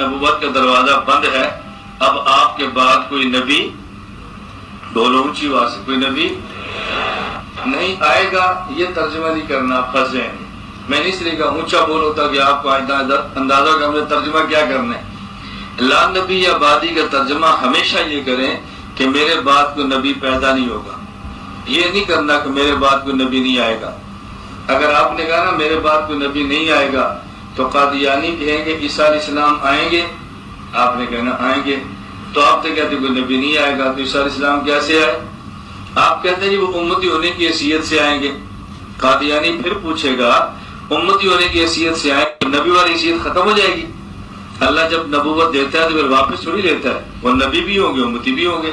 نبوت کا دروازہ بند ہے، اب آپ کے بعد کوئی نبی، بولو اونچی آواز سے، کوئی نبی نہیں آئے گا، یہ ترجمہ نہیں کرنا، پھنس جائیں گے۔ میں نے اس لیے کہا اونچا بولو تاکہ آپ کو اندازہ کہ ہم نے ترجمہ کیا کرنا ہے۔ لا نبی یا بعدی کا ترجمہ ہمیشہ یہ کریں کہ میرے بعد کوئی نبی پیدا نہیں ہوگا، یہ نہیں کرنا کہ میرے بعد کوئی نبی نہیں آئے گا۔ اگر آپ نے کہا نا میرے بعد کوئی نبی نہیں آئے گا تو قادیانی کہیں گے عیسیٰ علیہ السلام آئیں گے، آپ نے کہنا آئیں گے، تو آپ تو کہتے کوئی نبی نہیں آئے گا تو عیسیٰ علیہ السلام کیسے آئے؟ آپ کہتے ہیں جی وہ امتی ہونے کی حیثیت سے آئیں گے۔ قادیانی پھر پوچھے گا امتی ہونے کی حیثیت سے آئیں گے، نبی والی حیثیت ختم ہو جائے گی؟ اللہ جب نبوت دیتا ہے تو پھر واپس تھوڑی لیتا ہے، وہ نبی بھی ہوں گے امتی بھی ہوں گے۔